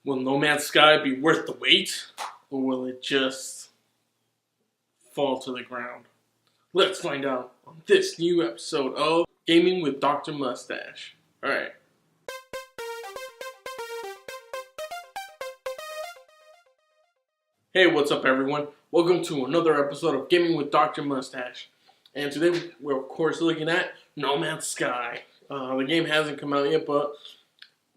Will No Man's Sky be worth the wait, or will it just fall to the ground? Let's find out on this new episode of Gaming with Drmustache. Alright. Hey, what's up everyone? Welcome to another episode of Gaming with Drmustache. And today we're of course looking at No Man's Sky. The game hasn't come out yet, but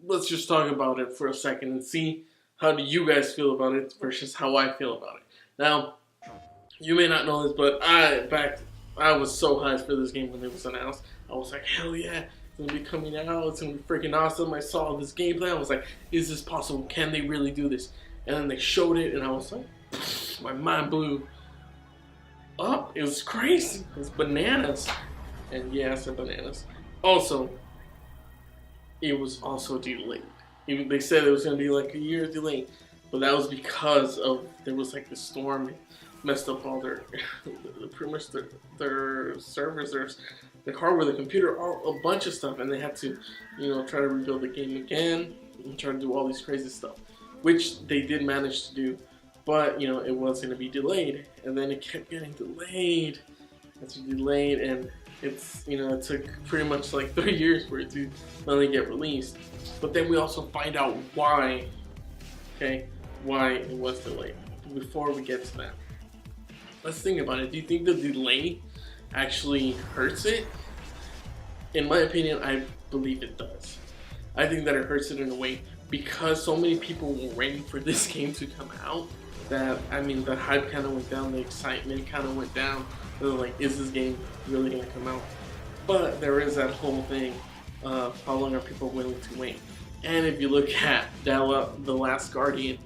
let's just talk about it for a second and see how do you guys feel about it versus how I feel about it. Now, you may not know this, but I was so hyped for this game when it was announced. I was like, hell yeah, it's gonna be coming out, it's gonna be freaking awesome. I saw this gameplay, I was like, is this possible? Can they really do this? And then they showed it, and I was like, my mind blew up. It was crazy. It was bananas. And yeah, I said bananas. Also, it was also delayed. They said it was going to be like a year delayed, but that was because of there was like the storm messed up all their pretty much their servers, the hardware, the computer, a bunch of stuff, and they had to try to rebuild the game again and try to do all these crazy stuff, which they did manage to do, but it was going to be delayed, and then it kept getting delayed. It's delayed, and it's it took pretty much like 3 years for it to finally get released. But then we also find out why. Okay, why it was delayed. Before we get to that, let's think about it. Do you think the delay actually hurts it? In my opinion, I believe it does. I think that it hurts it in a way because so many people were waiting for this game to come out that, the hype kind of went down, the excitement kind of went down. They're like, is this game really going to come out? But there is that whole thing, how long are people willing to wait? And if you look at The Last Guardian,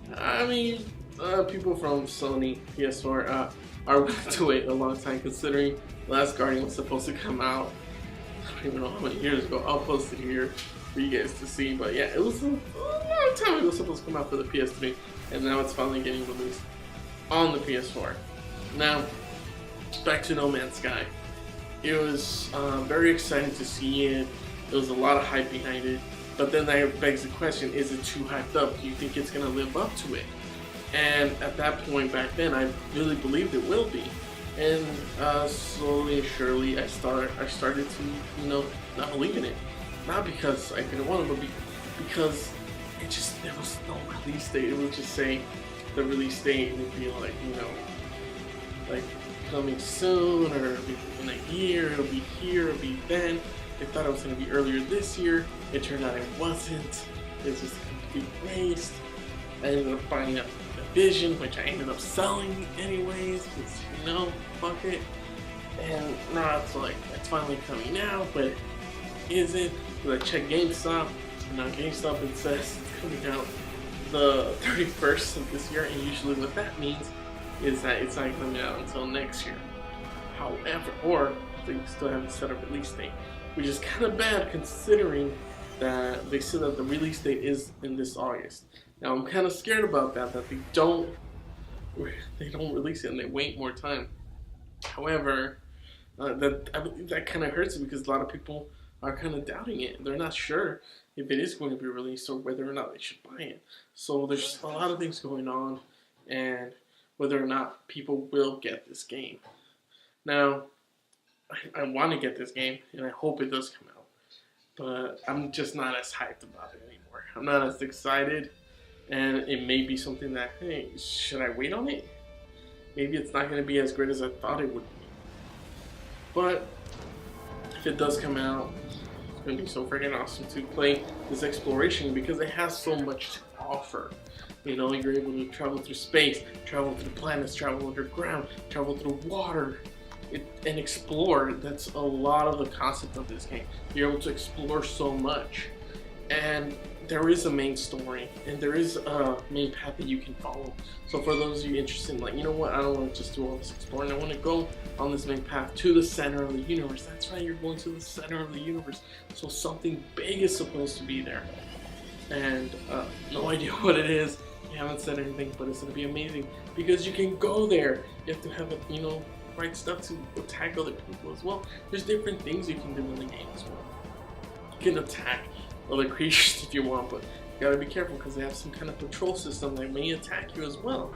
people from Sony, PS4, are willing to wait a long time, considering The Last Guardian was supposed to come out, I don't even know how many years ago. I'll post it here for you guys to see, but yeah, it was a long time ago supposed to come out for the PS3, and now it's finally getting released on the PS4. Now, back to No Man's Sky. It was very exciting to see it. There was a lot of hype behind it, but then that begs the question, is it too hyped up? Do you think it's going to live up to it? And at that point back then, I really believed it will be. And slowly and surely, I started to, not believe in it. Not because I didn't want it, but because there was no release date. It would just say the release date would be like, like coming soon, or in a year, it'll be here, it'll be then. They thought it was going to be earlier this year. It turned out it wasn't. It's just a complete waste. I ended up buying a Vision, which I ended up selling anyways, because, fuck it. And now it's like, it's finally coming out, but is it? Because I checked GameStop, and on GameStop it says it's coming out the 31st of this year, and usually what that means is that it's not coming out until next year. However, or they still haven't set a release date, which is kind of bad considering that they said that the release date is in this August. Now I'm kind of scared about that they don't release it and they wait more time. However, I believe that kind of hurts it because a lot of people are kind of doubting it. They're not sure if it is going to be released or whether or not they should buy it. So there's a lot of things going on, and whether or not people will get this game. Now, I want to get this game, and I hope it does come out, but I'm just not as hyped about it anymore. I'm not as excited, and it may be something that, hey, should I wait on it? Maybe it's not going to be as great as I thought it would be. But if it does come out, it's going to be so freaking awesome to play this exploration because it has so much to offer. You're able to travel through space, travel through planets, travel underground, travel through water, and explore. That's a lot of the concept of this game. You're able to explore so much. And there is a main story, and there is a main path that you can follow. So for those of you interested in, like, I don't want to just do all this exploring. I want to go on this main path to the center of the universe. That's right, you're going to the center of the universe. So something big is supposed to be there. And no idea what it is. They haven't said anything, but it's going to be amazing because you can go there. You have to have right stuff to attack other people as well. There's different things you can do in the game as well. You can attack other creatures if you want, but gotta be careful because they have some kind of patrol system that may attack you as well.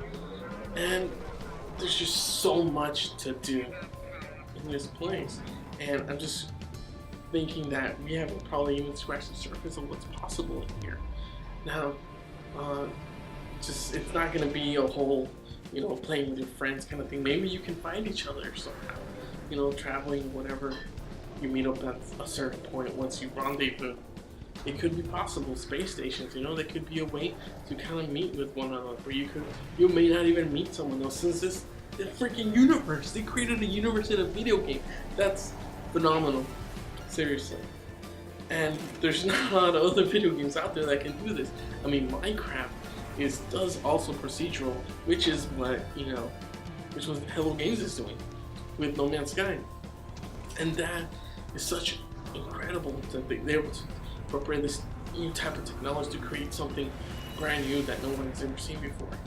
And there's just so much to do in this place. And I'm just thinking that we haven't probably even scratched the surface of what's possible in here. Now, it's not gonna be a whole, playing with your friends kind of thing. Maybe you can find each other somehow, traveling, whatever. You meet up at a certain point once you rendezvous. It could be possible. Space stations, there could be a way to kind of meet with one another, where you may not even meet someone else, since the freaking universe. They created a universe in a video game. That's phenomenal, seriously. And there's not a lot of other video games out there that can do this. I mean, Minecraft does also procedural, which is what which was Hello Games is doing with No Man's Sky, and that is such incredible that they're able to incorporate this new type of technology to create something brand new that no one's ever seen before,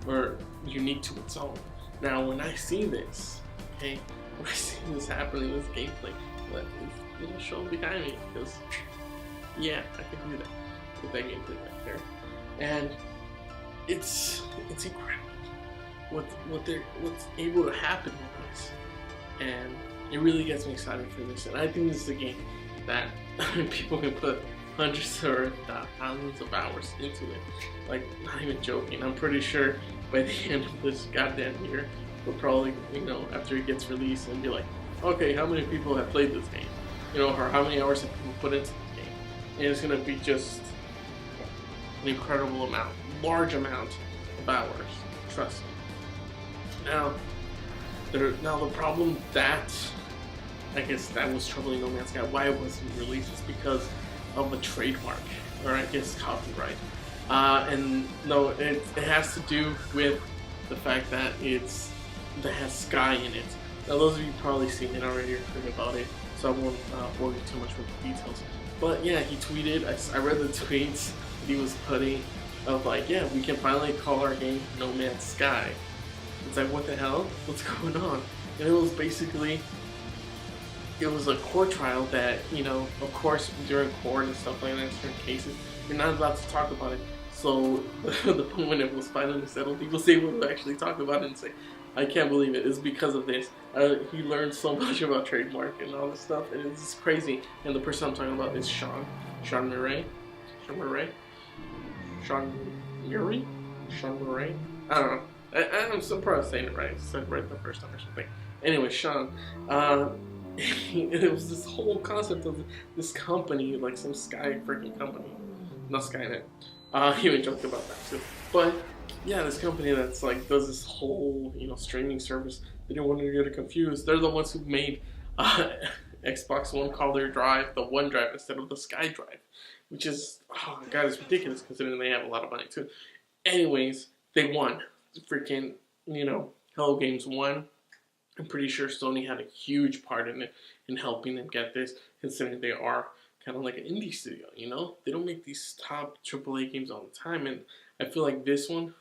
or unique to its own. Now, when I see this, when I see this happening, this gameplay, it'll show behind me, because yeah, I can do that with that gameplay right there, and it's incredible what's able to happen with this, and it really gets me excited for this. And I think this is a game that people can put hundreds or thousands of hours into it. Like, not even joking. I'm pretty sure by the end of this goddamn year, we'll probably, after it gets released, and be like, okay, how many people have played this game? Or how many hours have people put into this game? And it's gonna be just an incredible amount, large amount of hours. Trust me. Now the problem that I guess that was troubling No Man's Sky, why it wasn't released, is because of a trademark, or I guess copyright. And no, it has to do with the fact that it has Sky in it. Now, those of you probably seen it already or heard about it, so I won't bore you too much with the details. But yeah, he tweeted, I read the tweets that he was putting of like, yeah, we can finally call our game No Man's Sky. It's like, what the hell? What's going on? And it was basically, it was a court trial that, of course, during court and stuff like that, in certain cases, you're not allowed to talk about it. So the point when it was finally settled, he was able to actually talk about it and say, I can't believe it. It's because of this. He learned so much about trademark and all this stuff, and it's just crazy. And the person I'm talking about is Sean Murray. I don't know. I'm so proud of saying it right. I said it right the first time or something. Anyway, Sean, it was this whole concept of this company, like some Sky freaking company, not Skynet. He even joked about that too. But yeah, this company that's like does this whole streaming service. They didn't want to get it confused. They're the ones who made Xbox One call their drive the OneDrive instead of the SkyDrive, which is, oh my god, it's ridiculous considering they have a lot of money too. Anyways, they won. Freaking, Hello Games won. I'm pretty sure Sony had a huge part in it, in helping them get this, considering they are kind of like an indie studio, They don't make these top AAA games all the time, and I feel like this game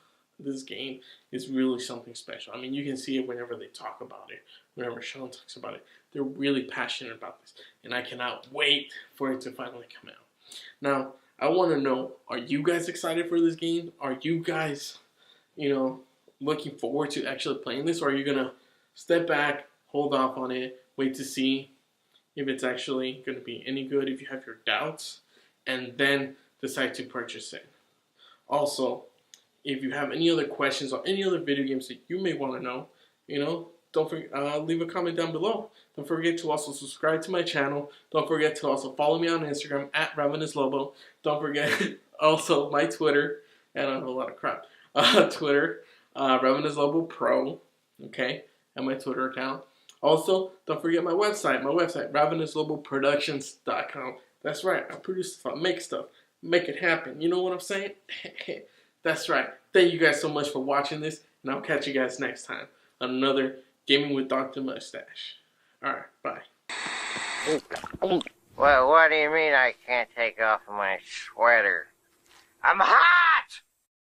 is really something special. I mean, you can see it whenever they talk about it, whenever Sean talks about it. They're really passionate about this, and I cannot wait for it to finally come out. Now, I want to know, are you guys excited for this game? Are you guys, looking forward to actually playing this, or are you going to step back, hold off on it, wait to see if it's actually going to be any good, if you have your doubts, and then decide to purchase it? Also, if you have any other questions or any other video games that you may want to know, don't forget, leave a comment down below. Don't forget to also subscribe to my channel. Don't forget to also follow me on Instagram at Ravenouslobo. Don't forget also my Twitter, and I have a lot of crap. Twitter, Ravenouslobo Pro, okay, and my Twitter account. Also, don't forget my website, Ravenousloboproductions.com. That's right, I produce stuff, I make stuff, make it happen. You know what I'm saying? That's right. Thank you guys so much for watching this, and I'll catch you guys next time on another Gaming with Drmustache. Alright, bye. Well, what do you mean I can't take off my sweater? I'm hot!